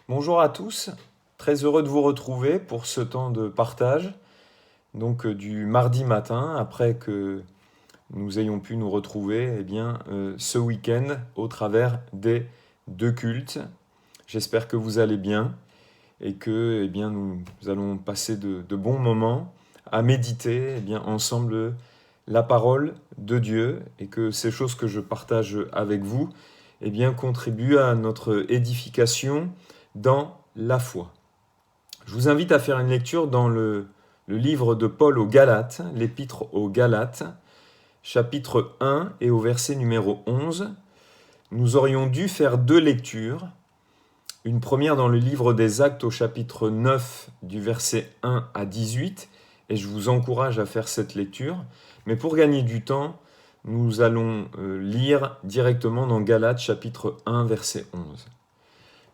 Bonjour à tous, très heureux de vous retrouver pour ce temps de partage, du mardi matin, après que nous ayons pu nous retrouver ce week-end au travers des deux cultes. J'espère que vous allez bien et que nous allons passer de bons moments à méditer ensemble la parole de Dieu et que ces choses que je partage avec vous contribuent à notre édification dans la foi. Je vous invite à faire une lecture dans le livre de Paul aux Galates, l'épître aux Galates, chapitre 1 et au verset numéro 11. Nous aurions dû faire deux lectures. Une première dans le livre des Actes au chapitre 9 du verset 1 à 18, et je vous encourage à faire cette lecture. Mais pour gagner du temps, nous allons lire directement dans Galates chapitre 1 verset 11.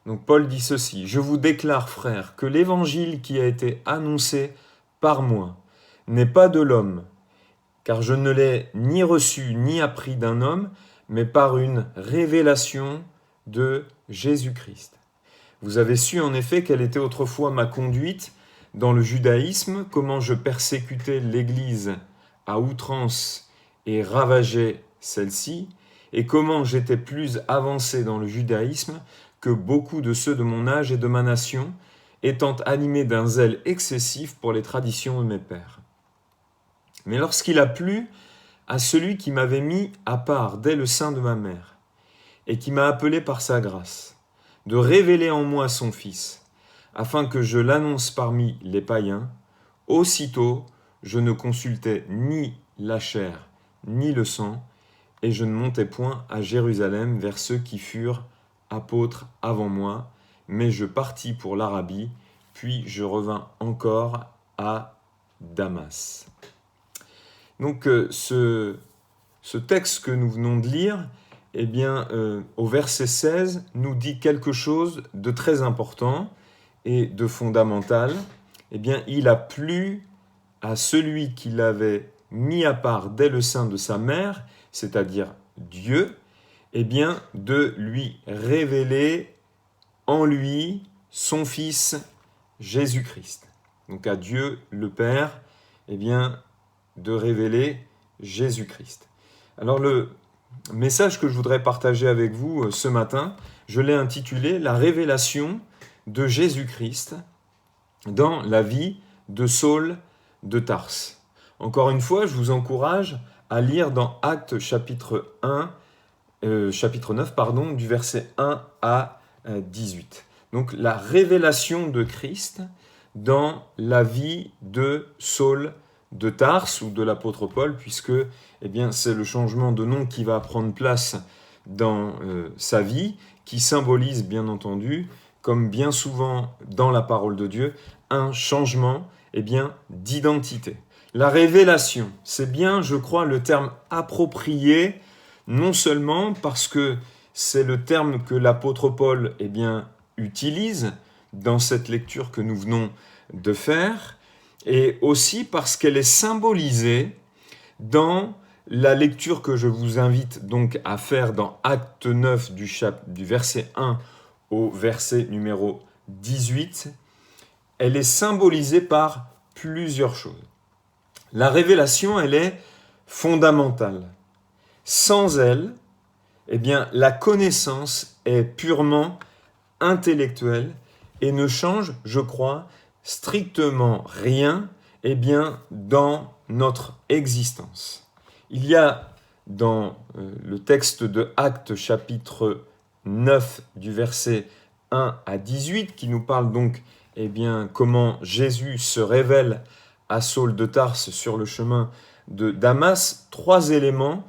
Donc Paul dit ceci: « Je vous déclare, frères, que l'évangile qui a été annoncé par moi n'est pas de l'homme, car je ne l'ai ni reçu ni appris d'un homme, mais par une révélation de Jésus-Christ. Vous avez su en effet quelle était autrefois ma conduite dans le judaïsme, comment je persécutais l'Église à outrance et ravageais celle-ci, et comment j'étais plus avancé dans le judaïsme que beaucoup de ceux de mon âge et de ma nation, étant animés d'un zèle excessif pour les traditions de mes pères. Mais lorsqu'il a plu à celui qui m'avait mis à part dès le sein de ma mère, et qui m'a appelé par sa grâce, de révéler en moi son Fils, afin que je l'annonce parmi les païens, aussitôt je ne consultais ni la chair ni le sang, et je ne montais point à Jérusalem vers ceux qui furent apôtres avant moi, mais je partis pour l'Arabie, puis je revins encore à Damas. » Donc ce texte que nous venons de lire, au verset 16, nous dit quelque chose de très important et de fondamental. Il a plu à celui qui l'avait mis à part dès le sein de sa mère, c'est-à-dire Dieu, de lui révéler en lui son Fils Jésus-Christ. Donc à Dieu le Père, de révéler Jésus-Christ. Alors le message que je voudrais partager avec vous ce matin, je l'ai intitulé « La révélation de Jésus-Christ dans la vie de Saul de Tarse ». Encore une fois, je vous encourage à lire dans Actes chapitre 9, du verset 1 à 18. Donc la révélation de Christ dans la vie de Saul de Tarse ou de l'apôtre Paul, puisque c'est le changement de nom qui va prendre place dans sa vie, qui symbolise bien entendu, comme bien souvent dans la parole de Dieu, un changement d'identité. La révélation, c'est bien, je crois, le terme approprié, non seulement parce que c'est le terme que l'apôtre Paul utilise dans cette lecture que nous venons de faire, et aussi parce qu'elle est symbolisée dans la lecture que je vous invite donc à faire dans Acte 9 du verset 1 au verset numéro 18. Elle est symbolisée par plusieurs choses. La révélation, elle est fondamentale. Sans elle, la connaissance est purement intellectuelle et ne change, je crois, strictement rien dans notre existence. Il y a dans le texte de Actes chapitre 9 du verset 1 à 18 qui nous parle donc comment Jésus se révèle à Saul de Tarse sur le chemin de Damas, trois éléments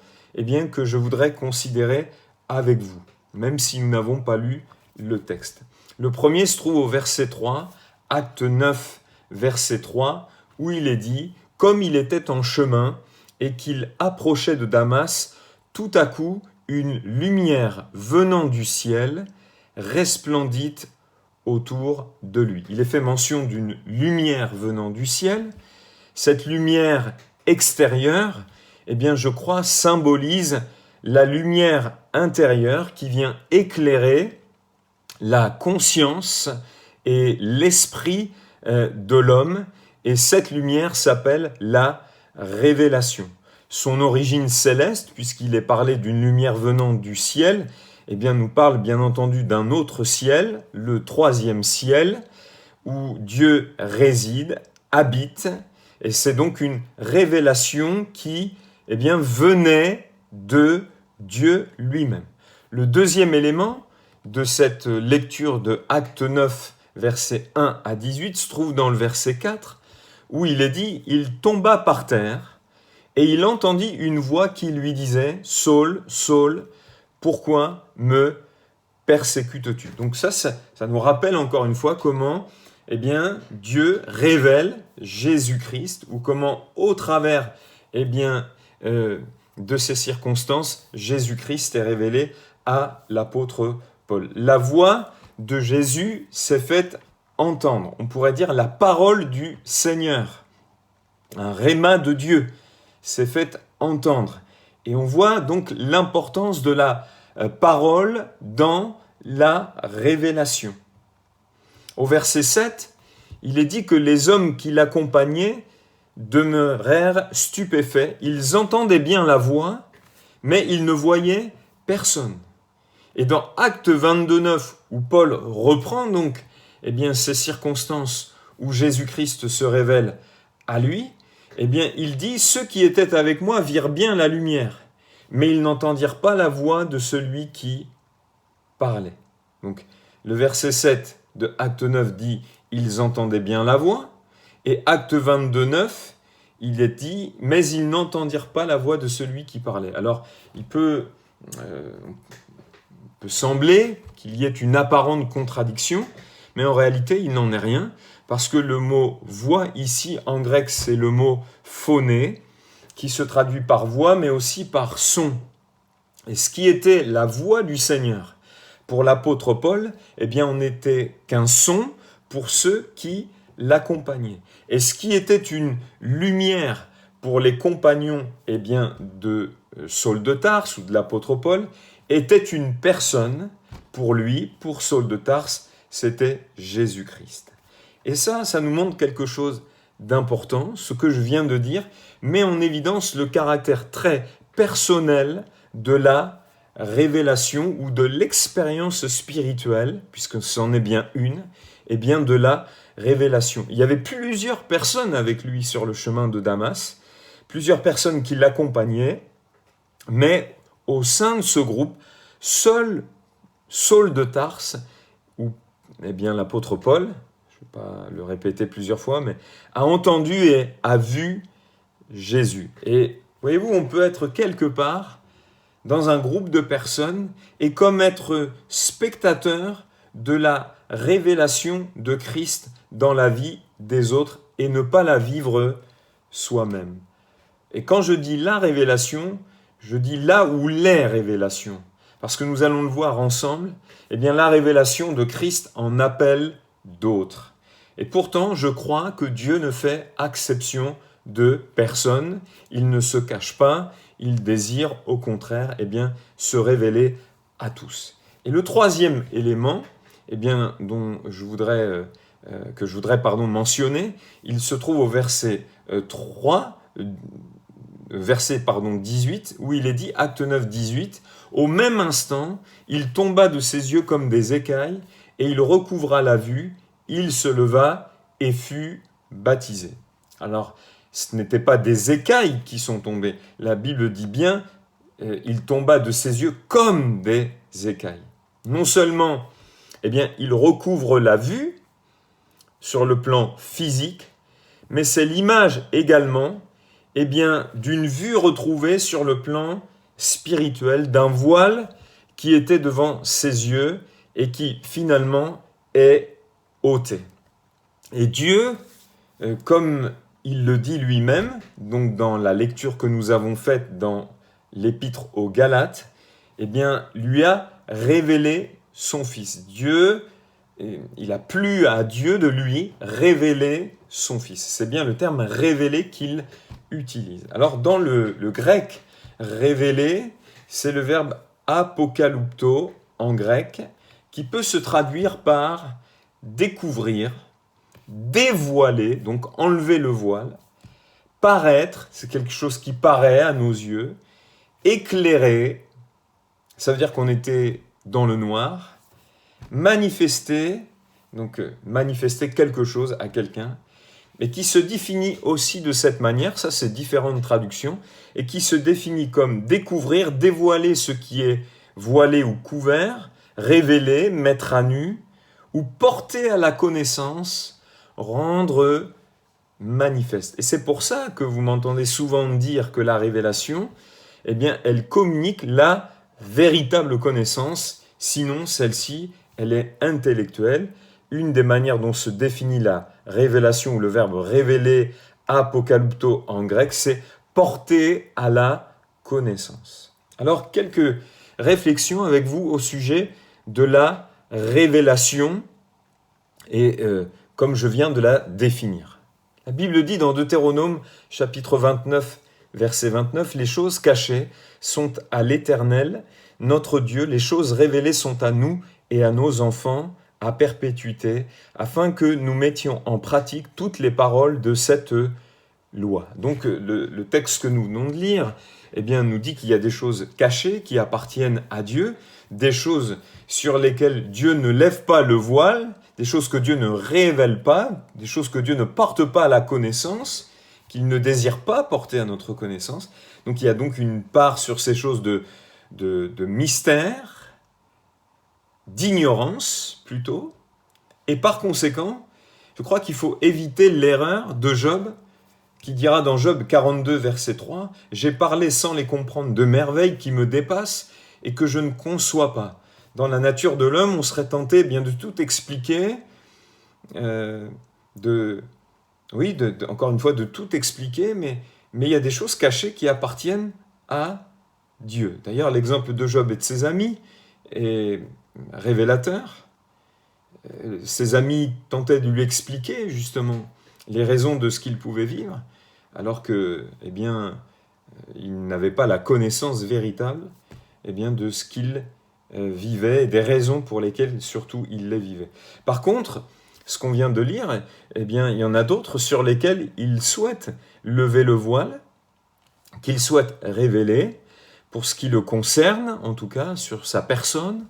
que je voudrais considérer avec vous, même si nous n'avons pas lu le texte. Le premier se trouve au verset 3, Acte 9, verset 3, où il est dit « Comme il était en chemin et qu'il approchait de Damas, tout à coup, une lumière venant du ciel resplendit autour de lui. » Il est fait mention d'une lumière venant du ciel. Cette lumière extérieure, je crois, symbolise la lumière intérieure qui vient éclairer la conscience et l'esprit de l'homme, et cette lumière s'appelle la révélation. Son origine céleste, puisqu'il est parlé d'une lumière venant du ciel, eh bien, nous parle bien entendu d'un autre ciel, le troisième ciel, où Dieu réside, habite, et c'est donc une révélation qui eh bien, venait de Dieu lui-même. Le deuxième élément de cette lecture de Acte 9, versets 1 à 18, se trouve dans le verset 4, où il est dit « Il tomba par terre, et il entendit une voix qui lui disait « Saul, Saul, pourquoi me persécutes-tu » Donc ça nous rappelle encore une fois comment eh bien, Dieu révèle Jésus-Christ, ou comment au travers eh bien, de ces circonstances, Jésus-Christ est révélé à l'apôtre Paul. La voix de Jésus s'est faite entendre. On pourrait dire la parole du Seigneur. Un rhéma de Dieu s'est fait entendre. Et on voit donc l'importance de la parole dans la révélation. Au verset 7, il est dit que les hommes qui l'accompagnaient demeurèrent stupéfaits. Ils entendaient bien la voix, mais ils ne voyaient personne. Et dans Acte 22:9, où Paul reprend donc eh bien, ces circonstances où Jésus-Christ se révèle à lui, eh bien, il dit « Ceux qui étaient avec moi virent bien la lumière, mais ils n'entendirent pas la voix de celui qui parlait. » Donc, le verset 7 de Acte 9 dit « Ils entendaient bien la voix », et Acte 22:9, il est dit « Mais ils n'entendirent pas la voix de celui qui parlait. » Alors, il peut sembler qu'il y ait une apparente contradiction, mais en réalité, il n'en est rien, parce que le mot « voix » ici, en grec, c'est le mot « phoné », qui se traduit par « voix », mais aussi par « son ». Et ce qui était la voix du Seigneur pour l'apôtre Paul, eh bien, on n'était qu'un son pour ceux qui l'accompagnaient. Et ce qui était une lumière pour les compagnons eh bien, de Saul de Tarse ou de l'apôtre Paul, était une personne pour lui, pour Saul de Tarse, c'était Jésus-Christ. Et ça nous montre quelque chose d'important, ce que je viens de dire, met en évidence le caractère très personnel de la révélation ou de l'expérience spirituelle, puisque c'en est bien une, et bien de la révélation. Il y avait plusieurs personnes avec lui sur le chemin de Damas, plusieurs personnes qui l'accompagnaient, mais au sein de ce groupe, seul Saul de Tarse, ou eh bien l'apôtre Paul, je ne vais pas le répéter plusieurs fois, mais a entendu et a vu Jésus. Et voyez-vous, on peut être quelque part dans un groupe de personnes et comme être spectateur de la révélation de Christ dans la vie des autres et ne pas la vivre soi-même. Et quand je dis la révélation, je dis là où les révélations. Parce que nous allons le voir ensemble, eh bien la révélation de Christ en appelle d'autres. Et pourtant, je crois que Dieu ne fait exception de personne. Il ne se cache pas, il désire au contraire eh bien, se révéler à tous. Et le troisième élément eh bien, que je voudrais mentionner, il se trouve au verset 18, où il est dit, Acte 9, 18, « Au même instant, il tomba de ses yeux comme des écailles, et il recouvra la vue, il se leva et fut baptisé. » Alors, ce n'étaient pas des écailles qui sont tombées. La Bible dit bien, il tomba de ses yeux comme des écailles. Non seulement, eh bien, il recouvre la vue sur le plan physique, mais c'est l'image également eh bien, d'une vue retrouvée sur le plan spirituel, d'un voile qui était devant ses yeux et qui finalement est ôté. Et Dieu, comme il le dit lui-même, donc dans la lecture que nous avons faite dans l'épître aux Galates, eh bien, lui a révélé son Fils. Dieu, il a plu à Dieu de lui révéler son Fils. C'est bien le terme révéler qu'il utilise. Alors, dans le grec, révéler, c'est le verbe apokalypto en grec, qui peut se traduire par découvrir, dévoiler, donc enlever le voile, paraître, c'est quelque chose qui paraît à nos yeux, éclairer, ça veut dire qu'on était dans le noir, manifester, donc manifester quelque chose à quelqu'un, mais qui se définit aussi de cette manière, ça c'est différentes traductions, et qui se définit comme découvrir, dévoiler ce qui est voilé ou couvert, révéler, mettre à nu, ou porter à la connaissance, rendre manifeste. Et c'est pour ça que vous m'entendez souvent dire que la révélation, eh bien, elle communique la véritable connaissance, sinon celle-ci, elle est intellectuelle. Une des manières dont se définit la révélation, ou le verbe révéler, apocalypto en grec, c'est porter à la connaissance. Alors, quelques réflexions avec vous au sujet de la révélation, et comme je viens de la définir. La Bible dit dans Deutéronome, chapitre 29, verset 29, « Les choses cachées sont à l'Éternel, notre Dieu, les choses révélées sont à nous et à nos enfants, à perpétuité, afin que nous mettions en pratique toutes les paroles de cette loi. » Donc le texte que nous venons de lire, eh bien, nous dit qu'il y a des choses cachées qui appartiennent à Dieu, des choses sur lesquelles Dieu ne lève pas le voile, des choses que Dieu ne révèle pas, des choses que Dieu ne porte pas à la connaissance, qu'il ne désire pas porter à notre connaissance. Donc il y a donc une part sur ces choses de mystère, d'ignorance plutôt, et par conséquent, je crois qu'il faut éviter l'erreur de Job, qui dira dans Job 42, verset 3, « J'ai parlé sans les comprendre de merveilles qui me dépassent et que je ne conçois pas. » Dans la nature de l'homme, on serait tenté bien de tout expliquer, encore une fois, de tout expliquer, mais il y a des choses cachées qui appartiennent à Dieu. D'ailleurs, l'exemple de Job et de ses amis est révélateur. Ses amis tentaient de lui expliquer justement les raisons de ce qu'il pouvait vivre, alors que, eh bien, il n'avait pas la connaissance véritable, eh bien, de ce qu'il vivait et des raisons pour lesquelles surtout il les vivait. Par contre, ce qu'on vient de lire, eh bien, il y en a d'autres sur lesquels il souhaite lever le voile, qu'il souhaite révéler pour ce qui le concerne, en tout cas, sur sa personne,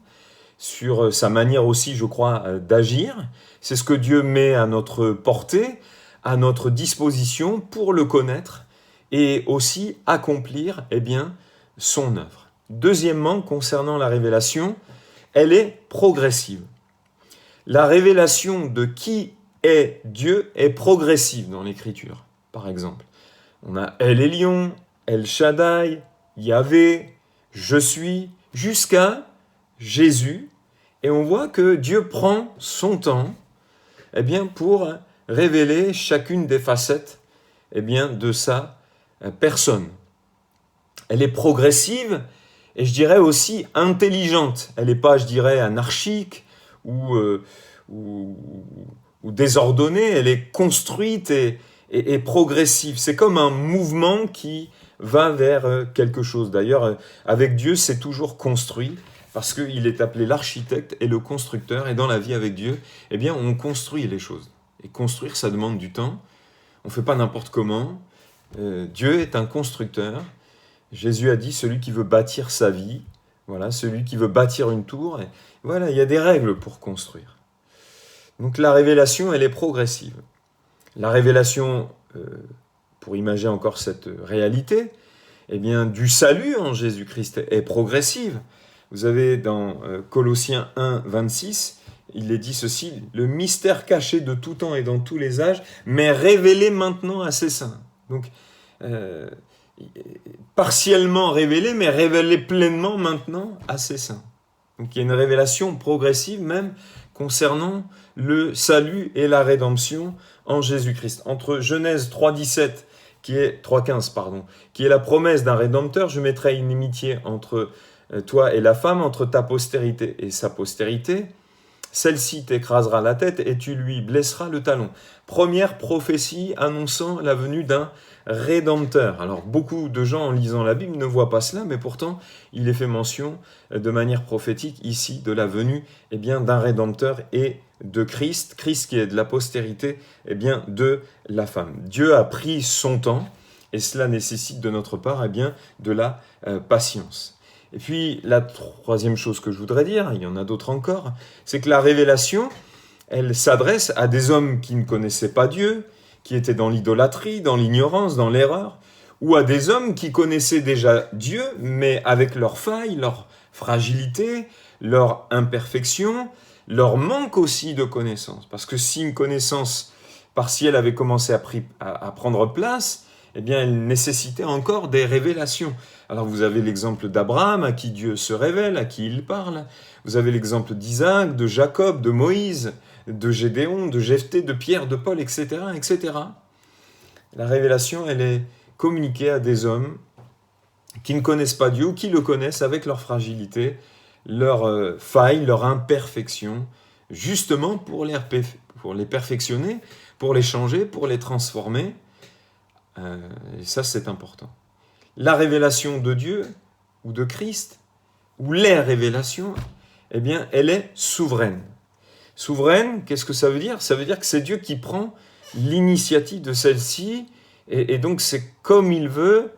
sur sa manière aussi, je crois, d'agir. C'est ce que Dieu met à notre portée, à notre disposition pour le connaître et aussi accomplir, eh bien, son œuvre. Deuxièmement, concernant la révélation, elle est progressive. La révélation de qui est Dieu est progressive dans l'Écriture, par exemple. On a El Elyon, El Shaddai, Yahvé, Je suis, jusqu'à Jésus. Et on voit que Dieu prend son temps eh bien, pour révéler chacune des facettes eh bien, de sa personne. Elle est progressive et je dirais aussi intelligente. Elle n'est pas, je dirais, anarchique ou désordonnée. Elle est construite et progressive. C'est comme un mouvement qui va vers quelque chose. D'ailleurs, avec Dieu, c'est toujours construit parce qu'il est appelé l'architecte et le constructeur. Et dans la vie avec Dieu, eh bien, on construit les choses. Et construire, ça demande du temps. On ne fait pas n'importe comment. Dieu est un constructeur. Jésus a dit, celui qui veut bâtir sa vie, voilà, celui qui veut bâtir une tour, et voilà, il y a des règles pour construire. Donc la révélation, elle est progressive. La révélation, pour imaginer encore cette réalité, eh bien, du salut en Jésus-Christ est progressive. Vous avez dans Colossiens 1, 26, il est dit ceci, « Le mystère caché de tout temps et dans tous les âges, mais révélé maintenant à ses saints. » Donc, partiellement révélé, mais révélé pleinement maintenant à ses saints. Donc il y a une révélation progressive même concernant le salut et la rédemption en Jésus-Christ. Entre Genèse 3.17, 3.15, qui est la promesse d'un rédempteur, je mettrai une inimitié entre toi et la femme, entre ta postérité et sa postérité. celle-ci t'écrasera la tête et tu lui blesseras le talon. Première prophétie annonçant la venue d'un Rédempteur. Alors beaucoup de gens en lisant la Bible ne voient pas cela, mais pourtant il est fait mention de manière prophétique ici de la venue d'un Rédempteur et de Christ, Christ qui est de la postérité de la femme. Dieu a pris son temps et cela nécessite de notre part de la patience. Et puis la troisième chose que je voudrais dire, il y en a d'autres encore, c'est que la révélation, elle s'adresse à des hommes qui ne connaissaient pas Dieu, qui étaient dans l'idolâtrie, dans l'ignorance, dans l'erreur, ou à des hommes qui connaissaient déjà Dieu, mais avec leurs failles, leur fragilité, leur imperfection, leur manque aussi de connaissance. Parce que si une connaissance partielle avait commencé à prendre place, elle nécessitait encore des révélations. Alors vous avez l'exemple d'Abraham, à qui Dieu se révèle, à qui il parle. Vous avez l'exemple d'Isaac, de Jacob, de Moïse, de Gédéon, de Jephthé, de Pierre, de Paul, etc., etc. La révélation, elle est communiquée à des hommes qui ne connaissent pas Dieu ou qui le connaissent avec leur fragilité, leurs failles, leur imperfection, justement pour les perfectionner, pour les changer, pour les transformer. Et ça, c'est important. La révélation de Dieu ou de Christ, ou les révélations, elle est souveraine. Souveraine, qu'est-ce que ça veut dire ? Ça veut dire que c'est Dieu qui prend l'initiative de celle-ci, et donc c'est comme il veut,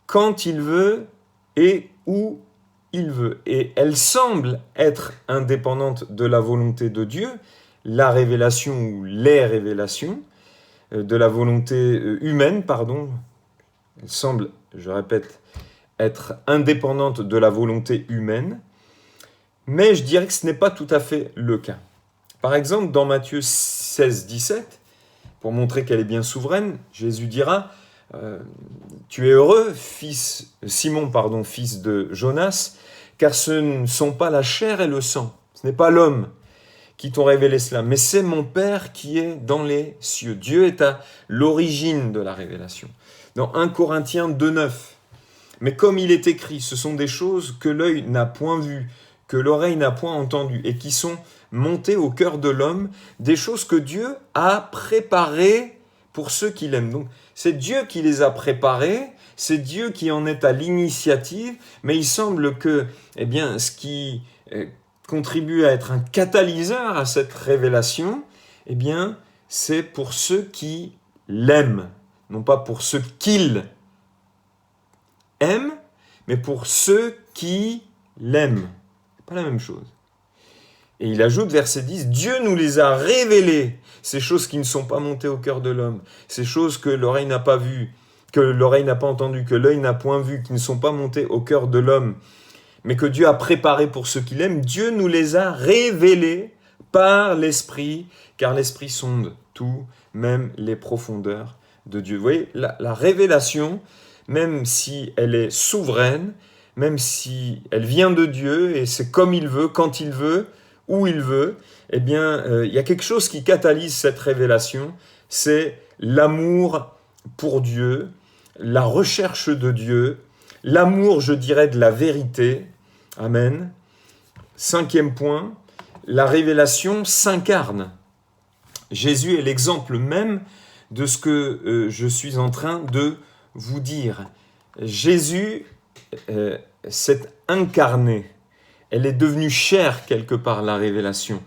quand il veut, et où il veut. Et elle semble être indépendante de la volonté de Dieu, la révélation ou les révélations, de la volonté humaine, elle semble, je répète, être indépendante de la volonté humaine, mais je dirais que ce n'est pas tout à fait le cas. Par exemple, dans Matthieu 16, 17, pour montrer qu'elle est bien souveraine, Jésus dira « Tu es heureux, Simon, fils de Jonas, car ce ne sont pas la chair et le sang, ce n'est pas l'homme qui t'ont révélé cela, mais c'est mon Père qui est dans les cieux. » Dieu est à l'origine de la révélation. Dans 1 Corinthiens 2, 9, « Mais comme il est écrit, ce sont des choses que l'œil n'a point vues, que l'oreille n'a point entendues, et qui sont montées au cœur de l'homme, des choses que Dieu a préparées pour ceux qui l'aiment. » Donc, c'est Dieu qui les a préparées, c'est Dieu qui en est à l'initiative, mais il semble que ce qui contribue à être un catalyseur à cette révélation, c'est pour ceux qui l'aiment, non pas pour ceux qu'il aime, mais pour ceux qui l'aiment. C'est pas la même chose. Et il ajoute, verset 10, « Dieu nous les a révélées, ces choses qui ne sont pas montées au cœur de l'homme, ces choses que l'oreille n'a pas vues, que l'oreille n'a pas entendues, que l'œil n'a point vu, qui ne sont pas montées au cœur de l'homme, mais que Dieu a préparées pour ceux qui l'aiment. Dieu nous les a révélées par l'Esprit, car l'Esprit sonde tout, même les profondeurs de Dieu. » Vous voyez, la révélation, même si elle est souveraine, même si elle vient de Dieu, et c'est comme il veut, quand il veut, où il veut, il y a quelque chose qui catalyse cette révélation, c'est l'amour pour Dieu, la recherche de Dieu, l'amour, je dirais, de la vérité. Amen. 5e point, la révélation s'incarne. Jésus est l'exemple même de ce que je suis en train de vous dire. Jésus s'est incarné. Elle est devenue chair quelque part, la révélation.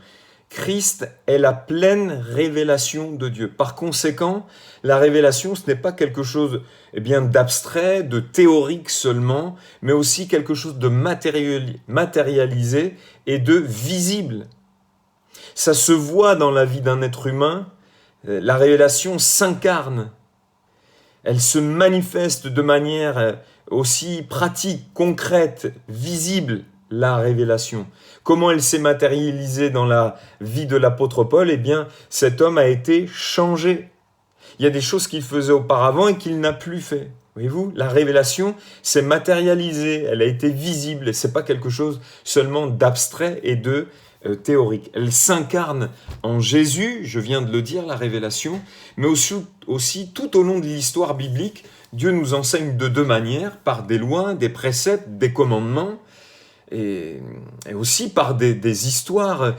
Christ est la pleine révélation de Dieu. Par conséquent, la révélation, ce n'est pas quelque chose d'abstrait, de théorique seulement, mais aussi quelque chose de matérialisé et de visible. Ça se voit dans la vie d'un être humain. La révélation s'incarne. Elle se manifeste de manière aussi pratique, concrète, visible, la révélation. Comment elle s'est matérialisée dans la vie de l'apôtre Paul ? Cet homme a été changé. Il y a des choses qu'il faisait auparavant et qu'il n'a plus fait. Voyez-vous, la révélation s'est matérialisée, elle a été visible, et ce n'est pas quelque chose seulement d'abstrait et de théorique. Elle s'incarne en Jésus, je viens de le dire, la révélation, mais aussi tout au long de l'histoire biblique, Dieu nous enseigne de deux manières, par des lois, des préceptes, des commandements, et aussi par des histoires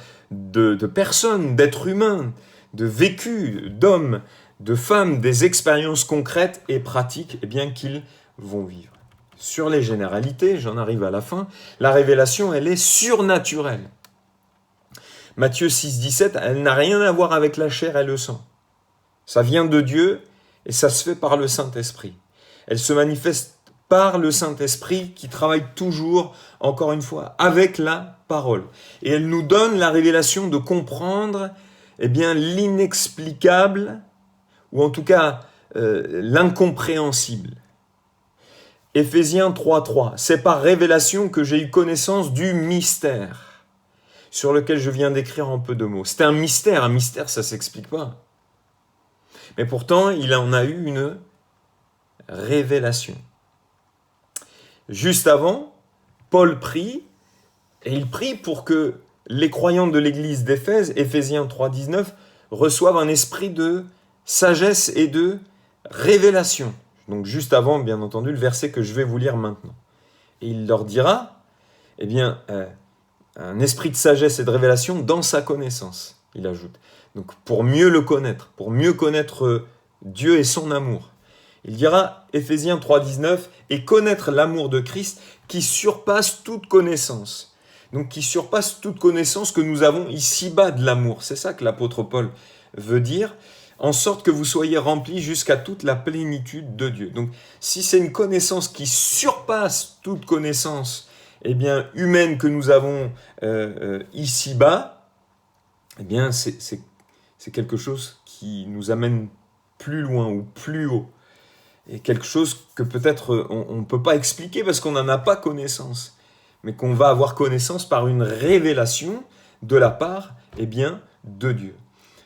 de personnes, d'êtres humains, de vécus, d'hommes, de femmes, des expériences concrètes et pratiques qu'ils vont vivre. Sur les généralités, j'en arrive à la fin, la révélation, elle est surnaturelle. Matthieu 6, 17, elle n'a rien à voir avec la chair et le sang. Ça vient de Dieu et ça se fait par le Saint-Esprit. Elle se manifeste par le Saint-Esprit qui travaille toujours, encore une fois, avec la parole. Et elle nous donne la révélation de comprendre l'inexplicable, ou en tout cas l'incompréhensible. Éphésiens 3.3, c'est par révélation que j'ai eu connaissance du mystère, sur lequel je viens d'écrire en peu de mots. C'est un mystère ça ne s'explique pas. Mais pourtant, il en a eu une révélation. Juste avant, Paul prie, et il prie pour que les croyants de l'église d'Éphèse, Éphésiens 3.19, reçoivent un esprit de sagesse et de révélation. Donc juste avant, bien entendu, le verset que je vais vous lire maintenant. Et il leur dira, un esprit de sagesse et de révélation dans sa connaissance, il ajoute. Donc pour mieux le connaître, pour mieux connaître Dieu et son amour. Il dira, Éphésiens 3.19, et connaître l'amour de Christ qui surpasse toute connaissance. Donc qui surpasse toute connaissance que nous avons ici-bas de l'amour. C'est ça que l'apôtre Paul veut dire, en sorte que vous soyez remplis jusqu'à toute la plénitude de Dieu. Donc si c'est une connaissance qui surpasse toute connaissance humaine que nous avons ici-bas, c'est quelque chose qui nous amène plus loin ou plus haut. Et quelque chose que peut-être on ne peut pas expliquer parce qu'on n'en a pas connaissance, mais qu'on va avoir connaissance par une révélation de la part de Dieu.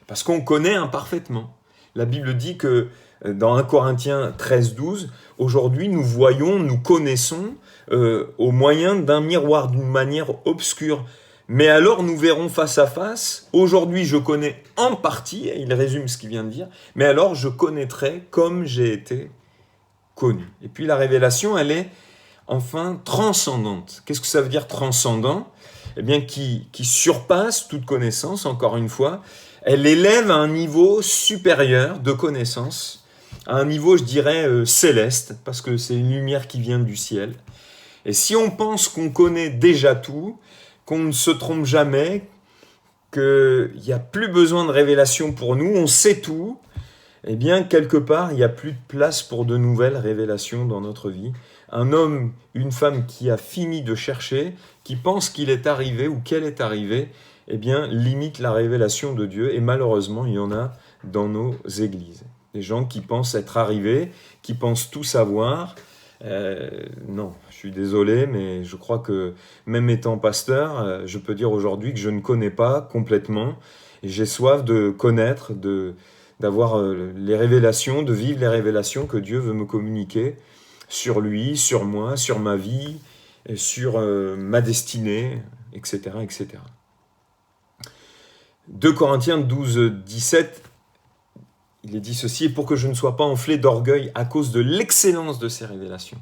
Parce qu'on connaît imparfaitement. La Bible dit que dans 1 Corinthiens 13.12, aujourd'hui nous voyons, nous connaissons au moyen d'un miroir, d'une manière obscure. Mais alors nous verrons face à face. Aujourd'hui je connais en partie, et il résume ce qu'il vient de dire, mais alors je connaîtrai comme j'ai été connu. Et puis la révélation, elle est enfin transcendante. Qu'est-ce que ça veut dire transcendant ? Qui surpasse toute connaissance, encore une fois. Elle élève à un niveau supérieur de connaissance, à un niveau, je dirais, céleste, parce que c'est une lumière qui vient du ciel. Et si on pense qu'on connaît déjà tout, qu'on ne se trompe jamais, qu'il n'y a plus besoin de révélation pour nous, on sait tout, quelque part, il n'y a plus de place pour de nouvelles révélations dans notre vie. Un homme, une femme qui a fini de chercher, qui pense qu'il est arrivé ou qu'elle est arrivée, limite la révélation de Dieu. Et malheureusement, il y en a dans nos églises. Des gens qui pensent être arrivés, qui pensent tout savoir. Non, je suis désolé, mais je crois que même étant pasteur, je peux dire aujourd'hui que je ne connais pas complètement. Et j'ai soif de connaître, d'avoir les révélations, de vivre les révélations que Dieu veut me communiquer sur lui, sur moi, sur ma vie, sur ma destinée, etc., etc. 2 Corinthiens 12, 17, il est dit ceci, « Et pour que je ne sois pas enflé d'orgueil à cause de l'excellence de ces révélations. »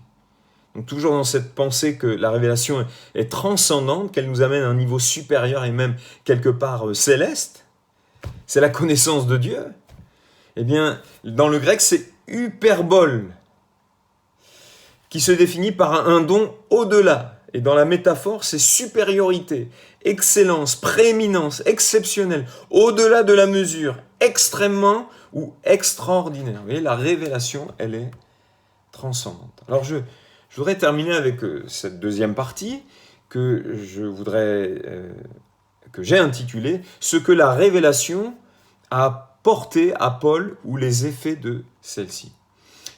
Donc toujours dans cette pensée que la révélation est transcendante, qu'elle nous amène à un niveau supérieur et même quelque part céleste, c'est la connaissance de Dieu. Dans le grec, c'est hyperbole, qui se définit par un don au-delà. Et dans la métaphore, c'est supériorité, excellence, prééminence, exceptionnelle, au-delà de la mesure, extrêmement ou extraordinaire. Vous voyez, la révélation, elle est transcendante. Alors je voudrais terminer avec cette deuxième partie que j'ai intitulée « Ce que la révélation a porté à Paul ou les effets de celle-ci ».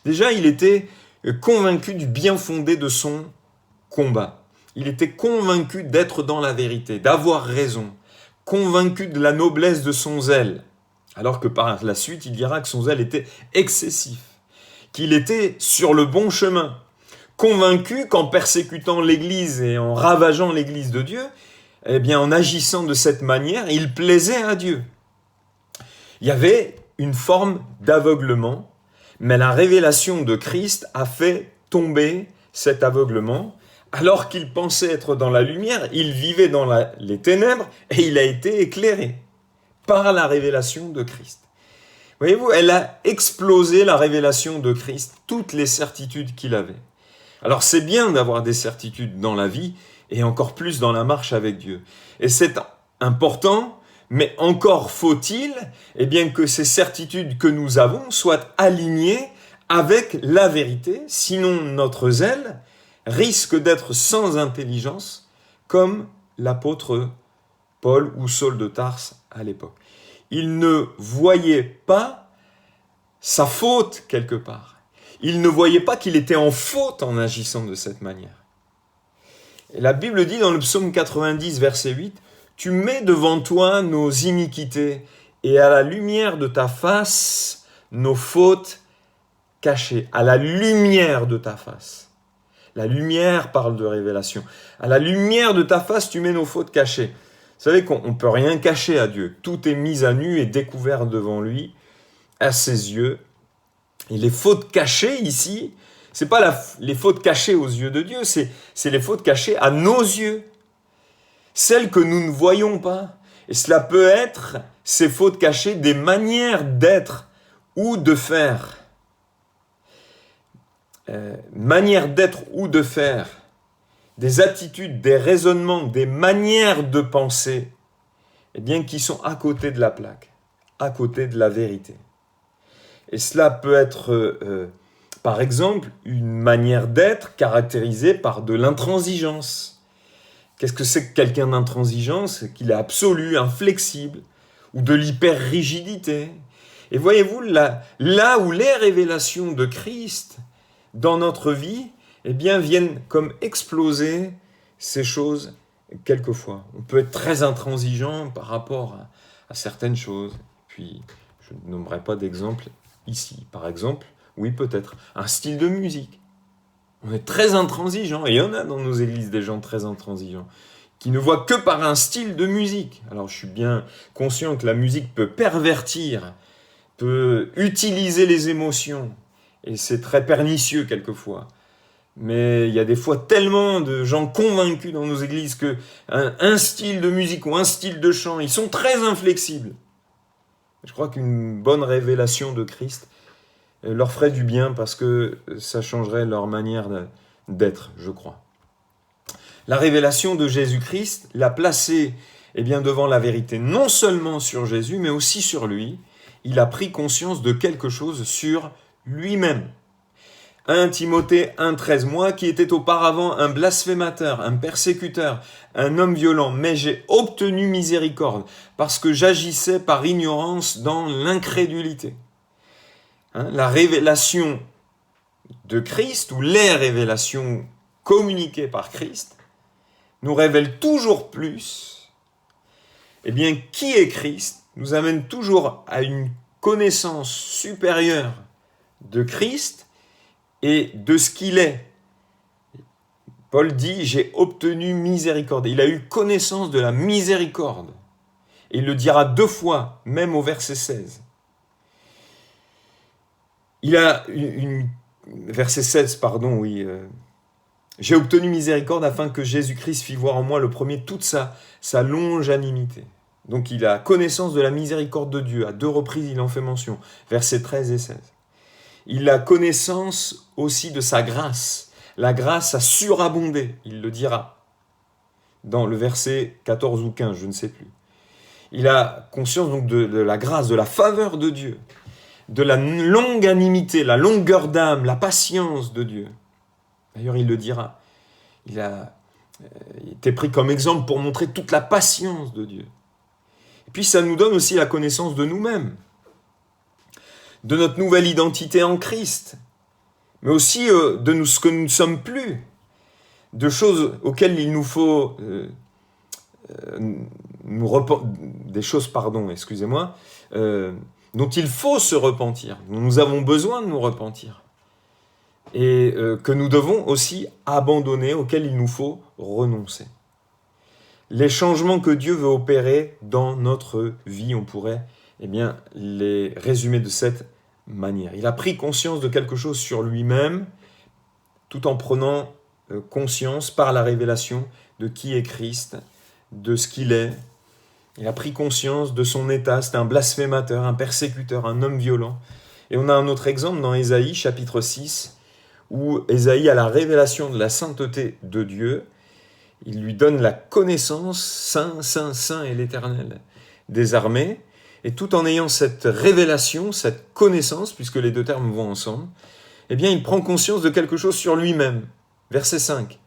Déjà, il était convaincu du bien fondé de son combat. Il était convaincu d'être dans la vérité, d'avoir raison, convaincu de la noblesse de son zèle, alors que par la suite, il dira que son zèle était excessif, qu'il était sur le bon chemin, convaincu qu'en persécutant l'Église et en ravageant l'Église de Dieu, en agissant de cette manière, il plaisait à Dieu. Il y avait une forme d'aveuglement, mais la révélation de Christ a fait tomber cet aveuglement, Alors qu'il pensait être dans la lumière, il vivait dans les ténèbres et il a été éclairé par la révélation de Christ. Voyez-vous, elle a explosé la révélation de Christ, toutes les certitudes qu'il avait. Alors c'est bien d'avoir des certitudes dans la vie et encore plus dans la marche avec Dieu. Et c'est important, mais encore faut-il que ces certitudes que nous avons soient alignées avec la vérité, sinon notre zèle risque d'être sans intelligence, comme l'apôtre Paul ou Saul de Tarse à l'époque. Il ne voyait pas sa faute quelque part. Il ne voyait pas qu'il était en faute en agissant de cette manière. Et la Bible dit dans le psaume 90, verset 8, « Tu mets devant toi nos iniquités, et à la lumière de ta face, nos fautes cachées. » À la lumière de ta face. La lumière parle de révélation. À la lumière de ta face, tu mets nos fautes cachées. Vous savez qu'on ne peut rien cacher à Dieu. Tout est mis à nu et découvert devant lui, à ses yeux. Et les fautes cachées ici, ce n'est pas les fautes cachées aux yeux de Dieu, c'est les fautes cachées à nos yeux. Celles que nous ne voyons pas. Et cela peut être, ces fautes cachées, des manières d'être ou de faire. Manières d'être ou de faire. Des attitudes, des raisonnements, des manières de penser, qui sont à côté de la plaque, à côté de la vérité. Et cela peut être, par exemple, une manière d'être caractérisée par de l'intransigeance. Qu'est-ce que c'est que quelqu'un d'intransigeant? C'est qu'il est absolu, inflexible, ou de l'hyper-rigidité. Et voyez-vous, là où les révélations de Christ dans notre vie, viennent comme exploser ces choses quelquefois. On peut être très intransigeant par rapport à certaines choses. Puis, je ne nommerai pas d'exemple ici. Par exemple, oui, peut-être, un style de musique. On est très intransigeant, et il y en a dans nos églises des gens très intransigeants, qui ne voient que par un style de musique. Alors, je suis bien conscient que la musique peut pervertir, peut utiliser les émotions, et c'est très pernicieux quelquefois. Mais il y a des fois tellement de gens convaincus dans nos églises que un style de musique ou un style de chant, ils sont très inflexibles. Je crois qu'une bonne révélation de Christ leur ferait du bien parce que ça changerait leur manière d'être, je crois. La révélation de Jésus-Christ l'a placé devant la vérité, non seulement sur Jésus, mais aussi sur lui. Il a pris conscience de quelque chose sur lui-même. 1 Timothée 1,13, moi qui étais auparavant un blasphémateur, un persécuteur, un homme violent, mais j'ai obtenu miséricorde parce que j'agissais par ignorance dans l'incrédulité. La révélation de Christ, ou les révélations communiquées par Christ, nous révèlent toujours plus, qui est Christ, nous amène toujours à une connaissance supérieure de Christ, et de ce qu'il est. Paul dit, j'ai obtenu miséricorde. Il a eu connaissance de la miséricorde. Et il le dira 2 fois, même au verset 16. Il a verset 16, pardon, oui. J'ai obtenu miséricorde afin que Jésus-Christ fit voir en moi le premier toute sa longanimité. Donc il a connaissance de la miséricorde de Dieu. À 2 reprises, il en fait mention. Versets 13 et 16. Il a connaissance aussi de sa grâce. La grâce a surabondé, il le dira, dans le verset 14 ou 15, je ne sais plus. Il a conscience donc de la grâce, de la faveur de Dieu, de la longanimité, la longueur d'âme, la patience de Dieu. D'ailleurs, il le dira. Il a été pris comme exemple pour montrer toute la patience de Dieu. Et puis, ça nous donne aussi la connaissance de nous-mêmes, de notre nouvelle identité en Christ, mais aussi de ce que nous ne sommes plus, de choses auxquelles il nous faut des choses, dont il faut se repentir, dont nous avons besoin de nous repentir, et que nous devons aussi abandonner, auxquels il nous faut renoncer. Les changements que Dieu veut opérer dans notre vie, on pourrait les résumer de cette manière. Il a pris conscience de quelque chose sur lui-même, tout en prenant conscience par la révélation de qui est Christ, de ce qu'il est. Il a pris conscience de son état, c'est un blasphémateur, un persécuteur, un homme violent. Et on a un autre exemple dans Ésaïe, chapitre 6, où Ésaïe a la révélation de la sainteté de Dieu. Il lui donne la connaissance, saint, saint, saint est l'Éternel des armées. Et tout en ayant cette révélation, cette connaissance, puisque les deux termes vont ensemble, eh bien il prend conscience de quelque chose sur lui-même. Verset 5.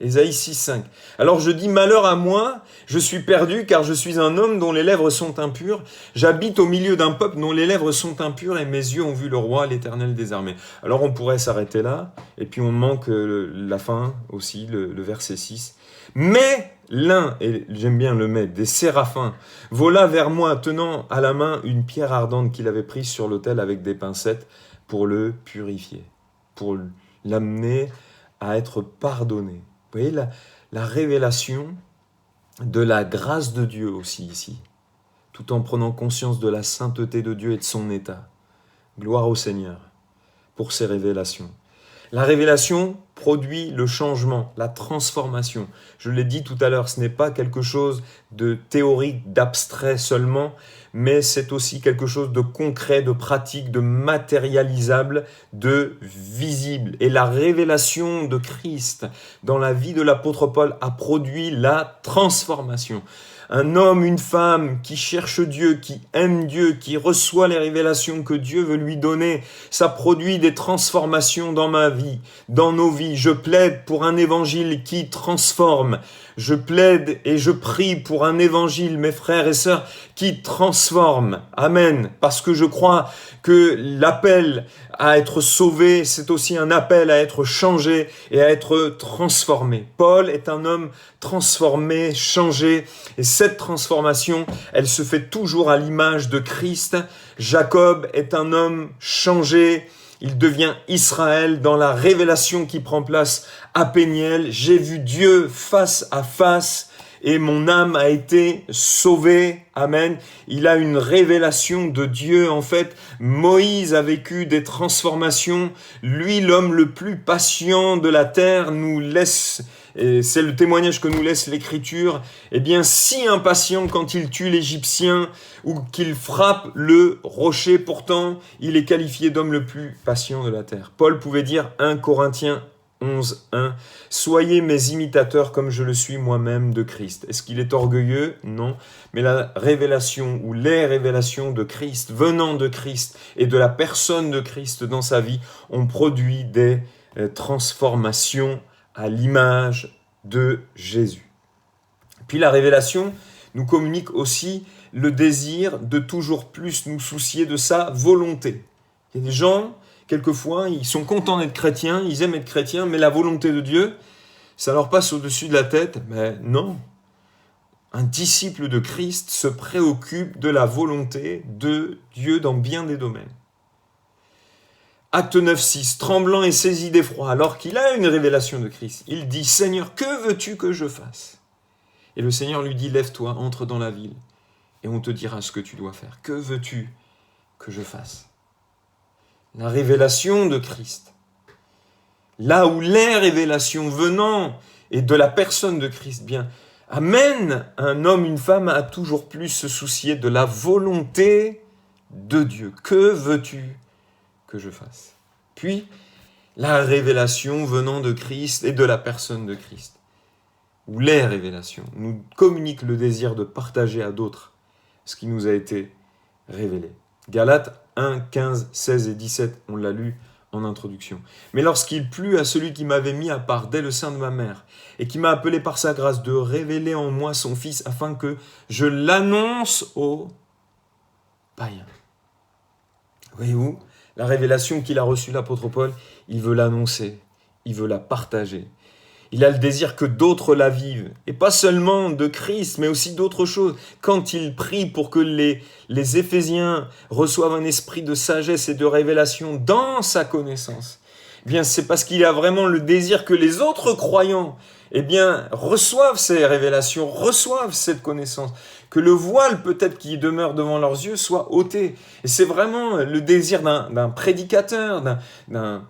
Ésaïe 6, 5. Alors je dis, malheur à moi, je suis perdu, car je suis un homme dont les lèvres sont impures. J'habite au milieu d'un peuple dont les lèvres sont impures, et mes yeux ont vu le roi, l'Éternel des armées. Alors on pourrait s'arrêter là, et puis on manque la fin aussi, le verset 6. Mais l'un, et j'aime bien le mais, des séraphins, vola vers moi, tenant à la main une pierre ardente qu'il avait prise sur l'autel avec des pincettes pour le purifier, pour l'amener à être pardonné. Vous voyez la révélation de la grâce de Dieu aussi ici, tout en prenant conscience de la sainteté de Dieu et de son état. Gloire au Seigneur pour ces révélations. La révélation produit le changement, la transformation. Je l'ai dit tout à l'heure, ce n'est pas quelque chose de théorique, d'abstrait seulement, mais c'est aussi quelque chose de concret, de pratique, de matérialisable, de visible. Et la révélation de Christ dans la vie de l'apôtre Paul a produit la transformation. Un homme, une femme qui cherche Dieu, qui aime Dieu, qui reçoit les révélations que Dieu veut lui donner, ça produit des transformations dans ma vie, dans nos vies. Je plaide pour un évangile qui transforme. Je plaide et je prie pour un évangile, mes frères et sœurs, qui transforme. Amen. Parce que je crois que l'appel à être sauvé, c'est aussi un appel à être changé et à être transformé. Paul est un homme transformé, changé, et cette transformation, elle se fait toujours à l'image de Christ. Jacob est un homme changé, il devient Israël dans la révélation qui prend place à Péniel. J'ai vu Dieu face à face et mon âme a été sauvée. Amen. Il a une révélation de Dieu. En fait, Moïse a vécu des transformations. Lui, l'homme le plus patient de la terre, nous laisse, et c'est le témoignage que nous laisse l'Écriture, eh bien, si impatient quand il tue l'Égyptien ou qu'il frappe le rocher, pourtant, il est qualifié d'homme le plus patient de la terre. Paul pouvait dire 1 Corinthiens 11.1 « Soyez mes imitateurs comme je le suis moi-même de Christ ». Est-ce qu'il est orgueilleux? Non. Mais la révélation ou les révélations de Christ, venant de Christ et de la personne de Christ dans sa vie, ont produit des transformations à l'image de Jésus. Puis la révélation nous communique aussi le désir de toujours plus nous soucier de sa volonté. Il y a des gens, quelquefois, ils sont contents d'être chrétiens, ils aiment être chrétiens, mais la volonté de Dieu, ça leur passe au-dessus de la tête. Mais non, un disciple de Christ se préoccupe de la volonté de Dieu dans bien des domaines. Acte 9.6, tremblant et saisi d'effroi, alors qu'il a une révélation de Christ, il dit « Seigneur, que veux-tu que je fasse ?» Et le Seigneur lui dit « Lève-toi, entre dans la ville, et on te dira ce que tu dois faire. Que veux-tu que je fasse ?» La révélation de Christ, là où les révélations venant et de la personne de Christ, bien, amène un homme, une femme à toujours plus se soucier de la volonté de Dieu. Que veux-tu que je fasse? Puis, la révélation venant de Christ et de la personne de Christ, où les révélations nous communiquent le désir de partager à d'autres ce qui nous a été révélé. Galates 1, 15, 16 et 17, on l'a lu en introduction. Mais lorsqu'il plut à celui qui m'avait mis à part dès le sein de ma mère et qui m'a appelé par sa grâce de révéler en moi son Fils afin que je l'annonce aux païens. Voyez-vous, la révélation qu'il a reçue l'apôtre Paul, il veut l'annoncer, il veut la partager. Il a le désir que d'autres la vivent, et pas seulement de Christ, mais aussi d'autres choses. Quand il prie pour que les Éphésiens reçoivent un esprit de sagesse et de révélation dans sa connaissance, eh bien c'est parce qu'il a vraiment le désir que les autres croyants reçoivent ces révélations, reçoivent cette connaissance, que le voile peut-être qui demeure devant leurs yeux soit ôté. Et c'est vraiment le désir d'un prédicateur, d'un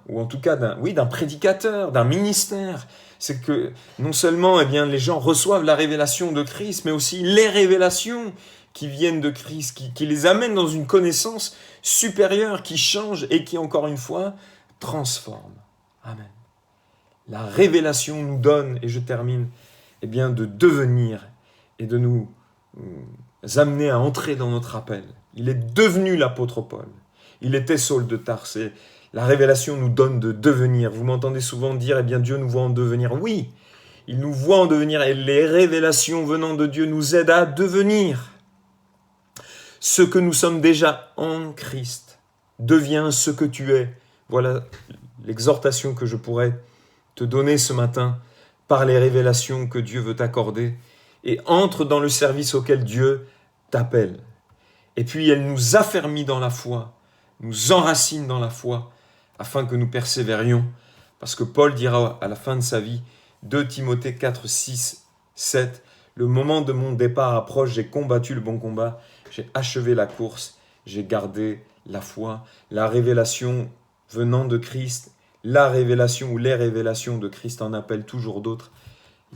prédicateur, d'un ministère, c'est que non seulement les gens reçoivent la révélation de Christ, mais aussi les révélations qui viennent de Christ, qui les amènent dans une connaissance supérieure, qui change et qui, encore une fois, transforme. Amen. La révélation nous donne, et je termine, de devenir et de nous amener à entrer dans notre appel. Il est devenu l'apôtre Paul. Il était Saul de Tarse. Et la révélation nous donne de devenir. Vous m'entendez souvent dire, Dieu nous voit en devenir. Oui, il nous voit en devenir et les révélations venant de Dieu nous aident à devenir. Ce que nous sommes déjà en Christ devient ce que tu es. Voilà l'exhortation que je pourrais te donner ce matin par les révélations que Dieu veut t'accorder. Et entre dans le service auquel Dieu t'appelle. Et puis elle nous affermit dans la foi, nous enracine dans la foi, afin que nous persévérions. Parce que Paul dira à la fin de sa vie, 2 Timothée 4, 6, 7, « Le moment de mon départ approche, j'ai combattu le bon combat, j'ai achevé la course, j'ai gardé la foi. » La révélation venant de Christ, la révélation ou les révélations de Christ en appellent toujours d'autres.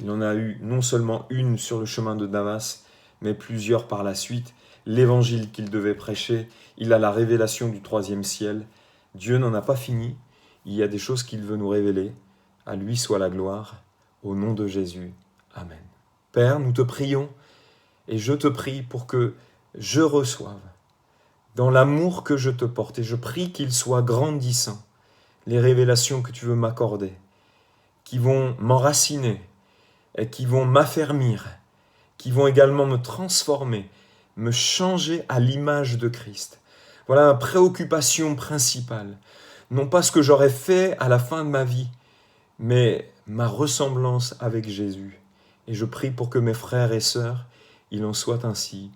Il en a eu non seulement une sur le chemin de Damas, mais plusieurs par la suite. L'évangile qu'il devait prêcher, il a la révélation du 3e ciel. Dieu n'en a pas fini, il y a des choses qu'il veut nous révéler. À lui soit la gloire, au nom de Jésus. Amen. Père, nous te prions, et je te prie pour que je reçoive, dans l'amour que je te porte, et je prie qu'il soit grandissant, les révélations que tu veux m'accorder, qui vont m'enraciner, et qui vont m'affermir, qui vont également me transformer, me changer à l'image de Christ. Voilà ma préoccupation principale. Non pas ce que j'aurais fait à la fin de ma vie, mais ma ressemblance avec Jésus. Et je prie pour que mes frères et sœurs, il en soit ainsi.